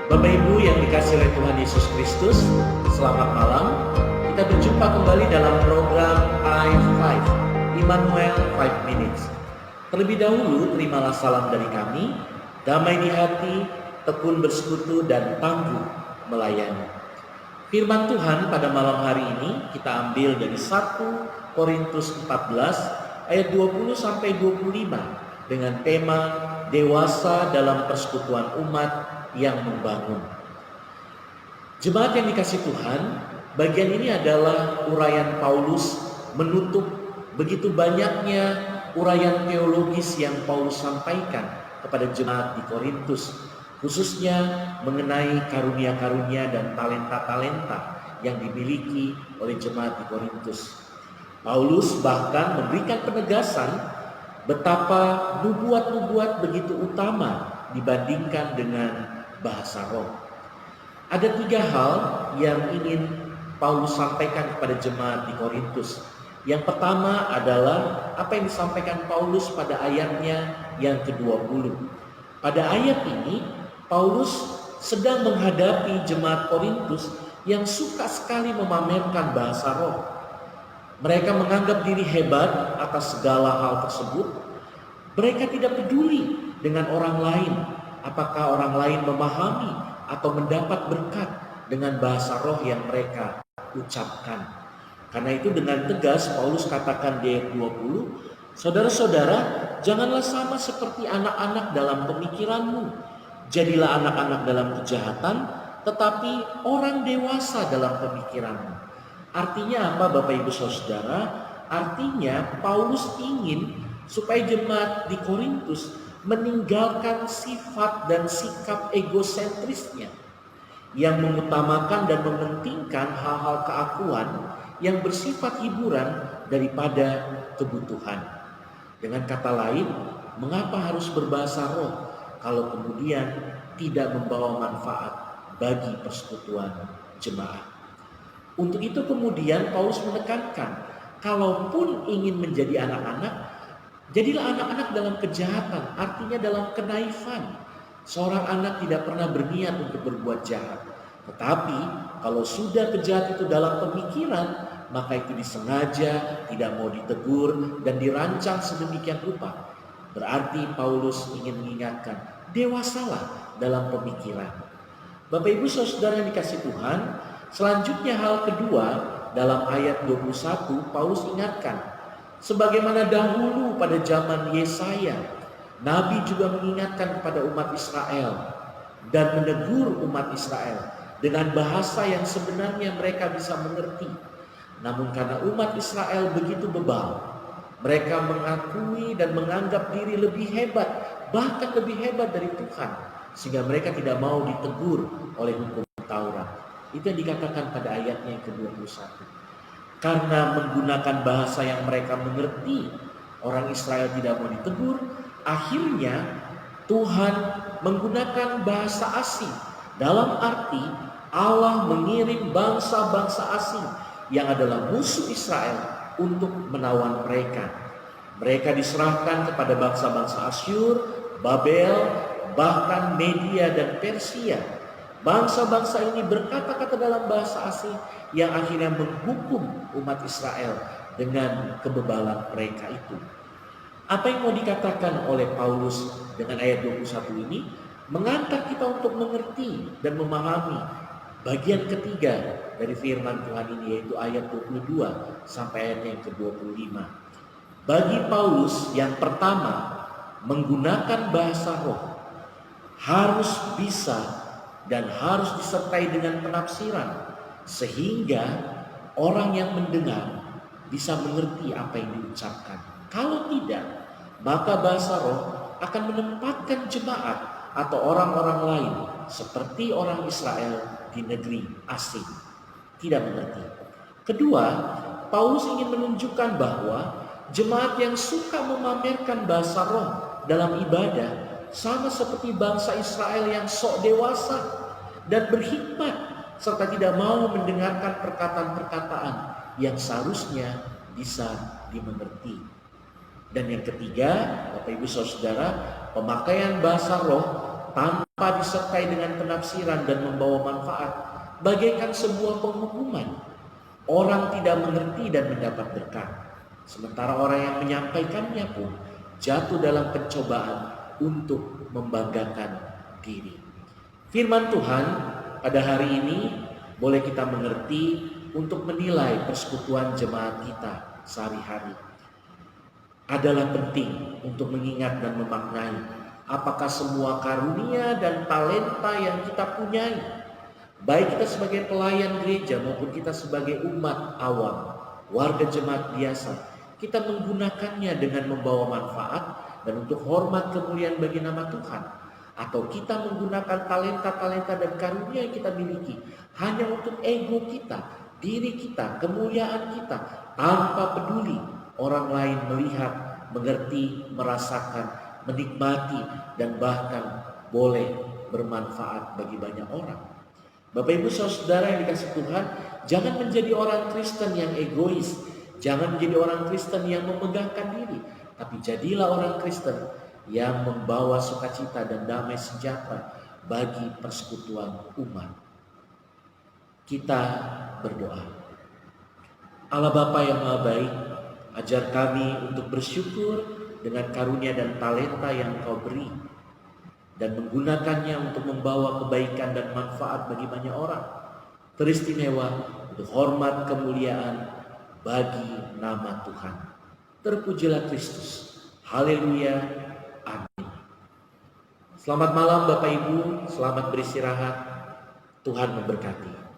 Bapak Ibu yang dikasihi oleh Tuhan Yesus Kristus, selamat malam. Kita berjumpa kembali dalam program I5, Immanuel 5 Minutes. Terlebih dahulu, terimalah salam dari kami, damai di hati, tekun bersekutu, dan tangguh melayani. Firman Tuhan pada malam hari ini kita ambil dari 1 Korintus 14 ayat 20 sampai 25 dengan tema dewasa dalam persekutuan umat yang membangun. Jemaat yang dikasih Tuhan, bagian ini adalah uraian Paulus menutup begitu banyaknya uraian teologis yang Paulus sampaikan kepada jemaat di Korintus, khususnya mengenai karunia-karunia dan talenta-talenta yang dimiliki oleh jemaat di Korintus. Paulus bahkan memberikan penegasan betapa nubuat-nubuat begitu utama dibandingkan dengan bahasa roh. Ada 3 hal yang ingin Paulus sampaikan kepada jemaat di Korintus. Yang pertama adalah apa yang disampaikan Paulus pada ayatnya yang ke-20. Pada ayat ini, Paulus sedang menghadapi jemaat Korintus yang suka sekali memamerkan bahasa roh. Mereka menganggap diri hebat atas segala hal tersebut. Mereka tidak peduli dengan orang lain, apakah orang lain memahami atau mendapat berkat dengan bahasa roh yang mereka ucapkan. Karena itu dengan tegas Paulus katakan di ayat 20, saudara-saudara, janganlah sama seperti anak-anak dalam pemikiranmu. Jadilah anak-anak dalam kejahatan, tetapi orang dewasa dalam pemikiranmu. Artinya apa Bapak Ibu Saudara? Artinya Paulus ingin supaya jemaat di Korintus meninggalkan sifat dan sikap egosentrisnya yang mengutamakan dan mementingkan hal-hal keakuan yang bersifat hiburan daripada kebutuhan. Dengan kata lain, mengapa harus berbahasa roh kalau kemudian tidak membawa manfaat bagi persekutuan jemaat? Untuk itu kemudian Paulus menekankan, kalaupun ingin menjadi anak-anak, jadilah anak-anak dalam kejahatan, artinya dalam kenaifan. Seorang anak tidak pernah berniat untuk berbuat jahat. Tetapi kalau sudah kejahat itu dalam pemikiran, maka itu disengaja, tidak mau ditegur, dan dirancang sedemikian rupa. Berarti Paulus ingin mengingatkan, dewasalah dalam pemikiran. Bapak Ibu Saudara yang dikasih Tuhan, selanjutnya hal kedua dalam ayat 21, Paulus ingatkan, sebagaimana dahulu pada zaman Yesaya, Nabi juga mengingatkan kepada umat Israel dan menegur umat Israel dengan bahasa yang sebenarnya mereka bisa mengerti. Namun karena umat Israel begitu bebal, mereka mengakui dan menganggap diri lebih hebat, bahkan lebih hebat dari Tuhan, sehingga mereka tidak mau ditegur oleh hukum Taurat. Itu yang dikatakan pada ayatnya yang ke-21. Karena menggunakan bahasa yang mereka mengerti, orang Israel tidak mau ditegur. Akhirnya Tuhan menggunakan bahasa asing. Dalam arti Allah mengirim bangsa-bangsa asing yang adalah musuh Israel untuk menawan mereka. Mereka diserahkan kepada bangsa-bangsa Asyur, Babel, bahkan Media dan Persia. Bangsa-bangsa ini berkata-kata dalam bahasa asing yang akhirnya menghukum umat Israel dengan kebebalan mereka itu. Apa yang mau dikatakan oleh Paulus dengan ayat 21 ini? Mengantar kita untuk mengerti dan memahami bagian ketiga dari firman Tuhan ini, yaitu ayat 22 sampai ayat yang ke-25. Bagi Paulus, yang pertama, menggunakan bahasa roh harus bisa dan harus disertai dengan penafsiran, sehingga orang yang mendengar bisa mengerti apa yang diucapkan. Kalau tidak, maka bahasa roh akan menempatkan jemaat atau orang-orang lain seperti orang Israel di negeri asing, tidak mengerti. Kedua, Paulus ingin menunjukkan bahwa jemaat yang suka memamerkan bahasa roh dalam ibadah sama seperti bangsa Israel yang sok dewasa dan berhikmat, serta tidak mau mendengarkan perkataan-perkataan yang seharusnya bisa dimengerti. Dan yang ketiga, Bapak Ibu Saudara, pemakaian bahasa roh tanpa disertai dengan penafsiran dan membawa manfaat, bagaikan sebuah penghukuman. Orang tidak mengerti dan mendapat berkat, sementara orang yang menyampaikannya pun jatuh dalam pencobaan untuk membanggakan diri. Firman Tuhan pada hari ini boleh kita mengerti untuk menilai persekutuan jemaat kita sehari-hari. Adalah penting untuk mengingat dan memaknai apakah semua karunia dan talenta yang kita punyai, baik kita sebagai pelayan gereja maupun kita sebagai umat awam, warga jemaat biasa, kita menggunakannya dengan membawa manfaat dan untuk hormat kemuliaan bagi nama Tuhan, atau kita menggunakan talenta-talenta dan karunia yang kita miliki hanya untuk ego kita, diri kita, kemuliaan kita, tanpa peduli orang lain melihat, mengerti, merasakan, menikmati, dan bahkan boleh bermanfaat bagi banyak orang. Bapak Ibu Saudara yang dikasihi Tuhan, jangan menjadi orang Kristen yang egois, jangan menjadi orang Kristen yang memegahkan diri, tapi jadilah orang Kristen yang membawa sukacita dan damai sejahtera bagi persekutuan umat. Kita berdoa. Allah Bapa yang Maha Baik, ajar kami untuk bersyukur dengan karunia dan talenta yang Kau beri, dan menggunakannya untuk membawa kebaikan dan manfaat bagi banyak orang, teristimewa untuk hormat kemuliaan bagi nama Tuhan. Terpujilah Kristus. Haleluya. Amin. Selamat malam Bapak Ibu, selamat beristirahat. Tuhan memberkati.